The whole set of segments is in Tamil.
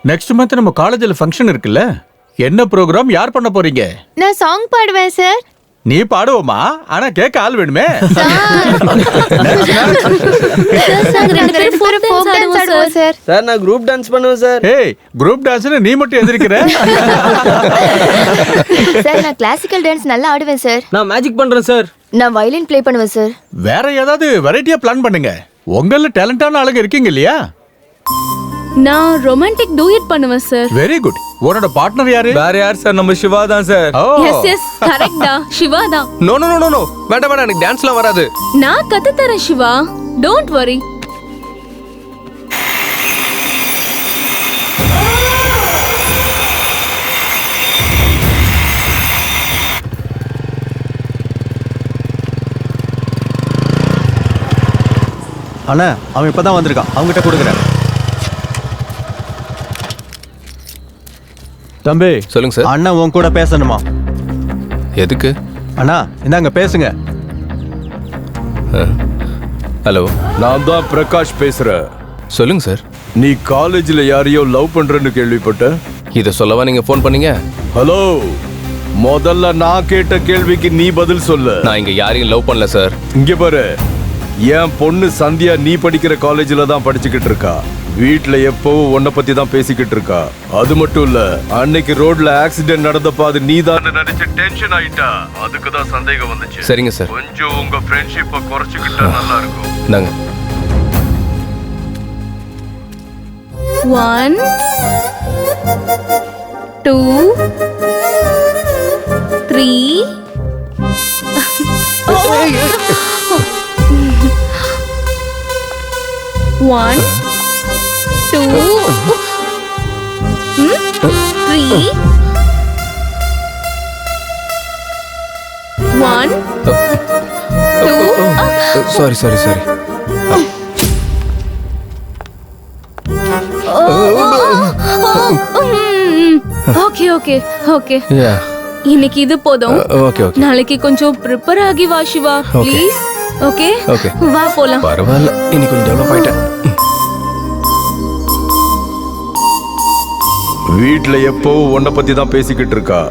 நெக்ஸ்ட் மந்த் நம்ம காலேஜ்ல ஃபங்க்ஷன் இருக்குல்ல, என்ன ப்ரோக்ராம், யார் பண்ண போறீங்க? நான் சாங் பாடுவேன் சார். நீ பாடுவோமா? ஆனா கேட்க ஆள் வேணுமே. சார் நான் குரூப் டான்ஸ் பண்ணுவேன் சார். ஏய், குரூப் டான்ஸ்ல நீ மட்டும் எந்திரிக்கிற? சார் நான் கிளாசிக்கல் டான்ஸ் நல்லா ஆடுவேன் சார். நான் மேஜிக் பண்றேன் சார். நான் வயலின் ப்ளே பண்ணுவேன் சார். வேற ஏதாவது வெரைட்டியா பிளான் பண்ணுங்க. உங்கள டேலண்டான ஆளுங்க இருக்கீங்க இல்லையா? நான் ரொமான்டிக் டூயட் பண்ணுவேன் சார். Very good. உன்னோட பார்ட்னர் யாரு? வேற யார் சார், நம்ம சிவா தான் சார். எஸ் எஸ் கரெக்ட்டா, சிவா தான். நோ நோ நோ நோ, வேண்டாம் வேண்டாம், எனக்கு டான்ஸ்லாம் வராது. நான் கத்து தரேன் சிவா, டோன்ட் வரி. அண்ணா, அவன் இப்பதான் வந்திருக்கான், அவங்ககிட்ட கொடுக்குறேன். தம்பி சொல்லுங்க சார். அண்ணா உன் கூட பேசணுமா? எதுக்கு? அண்ணா இந்தாங்க பேசுங்க. ஹலோ, நான் தான் பிரகாஷ் பேசுறேன். சொல்லுங்க சார். நீ காலேஜ்ல யாரையோ லவ் பண்றேன்னு கேள்விப்பட்டேன். இதை சொல்லவா நீங்க ஃபோன் பண்ணீங்க? ஹலோ, முதல்ல நான் கேட்ட கேள்விக்கு நீ பதில் சொல்லு. நான் இங்க யாரையும் லவ் பண்ணல சார். இங்க பாரு, என் பொண்ணு சந்தியா நீ படிக்கிற காலேஜ்ல தான் படிச்சுக்கிட்டு இருக்கா. வீட்டுல எப்பவும் உன்னை பத்தி தான் பேசிக்கிட்டு இருக்கா. அது மட்டும் இல்ல, அன்னைக்கு ரோட்ல ஆக்சிடென்ட் நடந்தப்ப அது நீ தான் நினைச்சு டென்ஷன் ஆயிட்டா. அதுக்கு தான் சந்தேகம் வந்துச்சு. சரிங்க சார். கொஞ்சம் உங்க ஃப்ரெண்ட்ஷிப்பை குறைச்சுக்கிட்டா நல்லா இருக்கும். நாங்க 1 2 3 1 2 3 1 2 sorry sorry sorry. Okay okay okay, yeah இன்னைக்கு இது போதும். Okay okay. நாளைக்கு கொஞ்சம் ப்ரிப்பேர் ஆகி வா சிவா, ப்ளீஸ். ஓகே ஓகே, வா போலாம். பரவாயில்ல, இன்னைக்கு கொஞ்சம் டெவலப் ஆயிட்டேன். வீட்டுல எப்பவும் உன்னை பத்தி தான் பேசிக்கிட்டு இருக்கா.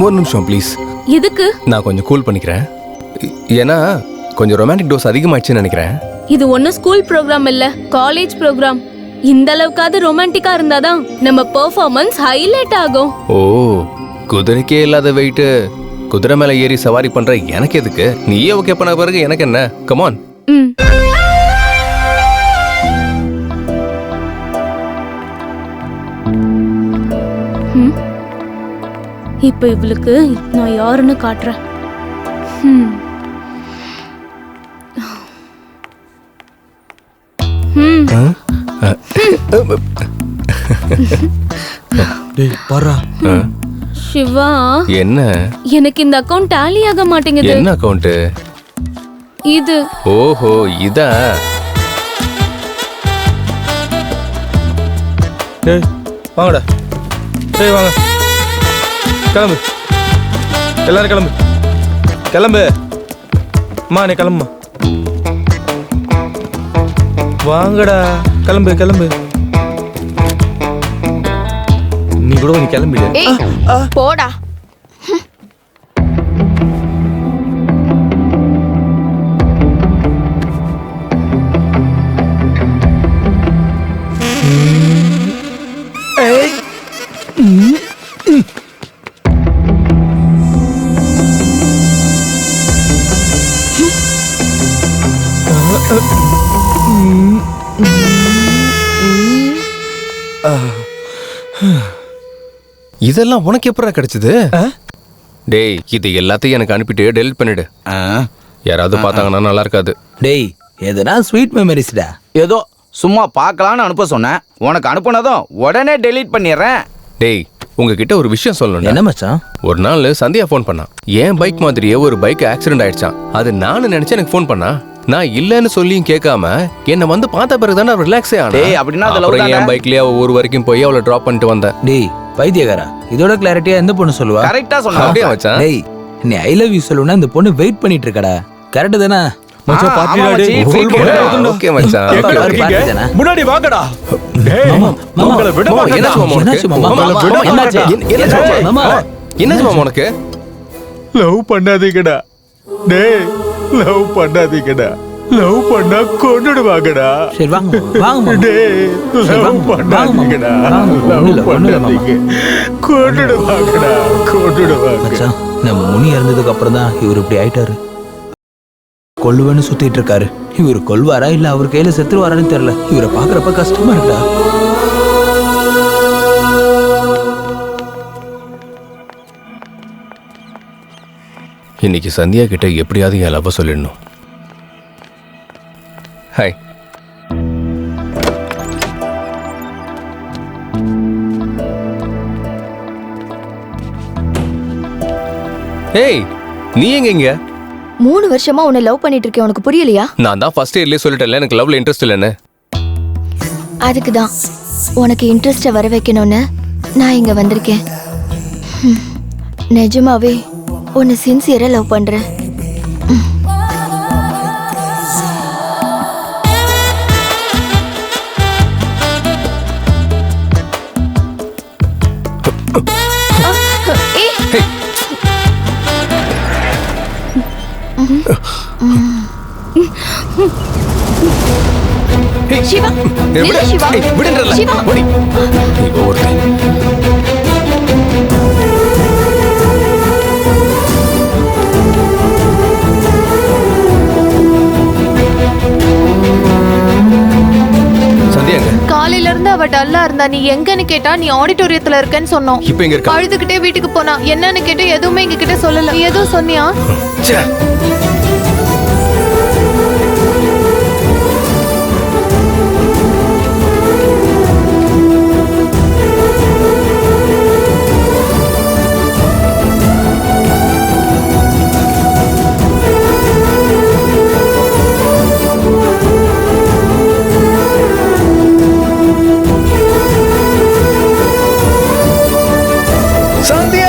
ஒரு நிமிஷம் ப்ளீஸ். எதுக்கு? நான் கொஞ்சம் கூல் பண்ணிக்கிறேன். ஏன்னா கொஞ்சம் ரொமான்டிக் டோஸ் அதிகமாயிடுச்சுன்னு நினைக்கிறேன். இது ஒன்னும் ஸ்கூல் ப்ரோக்ராம் இல்ல, காலேஜ் ப்ரோக்ராம். இந்த அளவுக்காவது ரொமான்டிக்கா இருந்தாதான் நம்ம பெர்ஃபார்மன்ஸ் ஹைலைட் ஆகும். ஓ, குதிரைக்கே இல்லாத வெயிட் குதிரை மேல ஏறி சவாரி பண்ற எனக்கு எதுக்கு? நீயே ஓகே பண்ண பிறகு எனக்கு என்ன? கமான். இப்ப இவளுக்கு நான் யாருன்னு காட்டுறேன். டேய் பாரா. சிவா, என்ன? எனக்கு இந்த அக்கவுண்ட் டாலி ஆக மாட்டேங்குது. என்ன அக்கவுண்ட் இது? ஓஹோ, இதா? டேய் வாங்கடா, டேய் வாங்க, கிளம்பு, எல்லாரும் கிளம்பு, கிளம்பு. அம்மா நீ கிளம்புமா, வாங்கடா, கிளம்பு கிளம்பு. நீ கூட கொஞ்சம் கிளம்பிடு. ஏய் போடா. இதெல்லாம் உனக்கு எப்படா கிடைச்சது? டேய் இது எல்லாத்தையும் எனக்கு அனுப்பிட்டு டெலிட் பண்ணிடு. யாராவது பார்த்தாங்கன்னா நல்லா இருக்காது. டேய் எதுனா ஸ்வீட் மெமரிஸ்டா. ஏதோ சும்மா பார்க்கலான்னு அனுப்ப சொன்னேன், உனக்கு அனுப்புனதும் உடனே டெலீட் பண்ணிடுறேன். டேய் உங்ககிட்ட ஒரு விஷயம் சொல்லணும். என்ன மச்சான்? ஒரு நாள் சந்தியா ஃபோன் பண்ணான். என் பைக் மாதிரியே ஒரு பைக் ஆக்சிடென்ட் ஆயிடுச்சான். அது நானும் நினைச்சு எனக்கு ஃபோன் பண்ணா. நான் இல்லன்னு சொல்லியும் கேட்காம என்ன வந்து பார்த்த பிறகு தானே ரிலாக்ஸே ஆனா. டேய் அப்படின்னா அது லவ் அப்புறம் தானே? என் பைக்லயே அவ ஊர் வரைக்கும் போய் அவளை டிராப் பண்ணிட்டு வந்தேன். டேய் பைத்தியக்காரா, இதோட கிளாரிட்டியா எந்த பொண்ணு சொல்லுவா? கரெக்டா சொன்னா. அப்படியே மச்சான். டேய் நீ ஐ லவ் யூ சொல்லணும்னா இந்த பொண்ணு வெயிட் பண்ணிட்டு இருக்கடா. கரெக்ட் தானே? மச்சான் பாத்தியா டேய்? ஓகே மச்சான். எங்கடா பாரு, இருக்கீங்க? பாத்துதானே? முன்னாடி வாங்கடா. டேய், மாமா, உங்களை விட மாமா, மாட்டேன்டா. என்னாச்சு மாமா உனக்கு? என்னாச்சு மாமா? உங்களை விட மாமா, என்னாச்சு? மாட்டேன்டா. என்னாச்சு மாமா? என்னாச்சு மாமா உனக்கு? லவ் பண்ணாதீங்கடா. டேய் லவ் பண்ணாதீங்கடா. லவ் பண்ணா கொன்னுடுவாங்கடா. சரி வாங்க வாங்க. டேய் சரி, லவ் வாங்க, பண்ணாதீங்கடா. வாங்க, லவ் ஒண்ணும் இல்ல, பண்ணாதீங்க. கொன்னுடுவாங்கடா. கொன்னுடுவாங்க. மச்சான் நம்ம முனி இறந்ததுக்கு அப்புறம் தான் இவர் இப்படி ஆயிட்டாரு. கொல்லுவேன்னு சுத்திட்டு இருக்காரு. இவர் கொல்வாரா இல்ல அவர் கையில செத்துருவாரான்னு தெரியல. இவரை பாக்குறப்ப கஷ்டமா இருக்கா. இன்னைக்கு சந்தியா கிட்ட எப்படியாவது என் லவ் சொல்லிடணும். ஹாய். ஏய் நீ எங்க இங்க? 3 வருஷமா உன்னை லவ் பண்ணிட்டு இருக்கேன், உனக்கு புரியலையா? நான் தான் ஃபர்ஸ்ட் இயர்லயே சொல்லிட்டேன்ல எனக்கு லவ்ல இன்ட்ரெஸ்ட் இல்லைன்னு. அதுக்கு தான் உனக்கு இன்ட்ரெஸ்ட்டை வர வைக்கணும்னு நான் இங்க வந்திருக்கேன். நிஜமாவே உன்னை சின்சியரா லவ் பண்றேன். சிவா, நில்லு சிவா. சிவா. இப்போ ஒருத்தன் சந்தியா எங்க? காலையில இருந்து அவ டல்லா இருந்தா. நீ எங்கன்னு கேட்டா நீ ஆடிட்டோரியத்துல இருக்கேன்னு சொன்னோம். இப்போ எங்க இருக்கா? அழுதுகிட்டே வீட்டுக்கு போனா. என்னன்னு கேட்டு எதுவுமே எங்க கிட்ட சொல்லல. நீ எதுவும் சொன்னியா? ச்சே. சந்தியா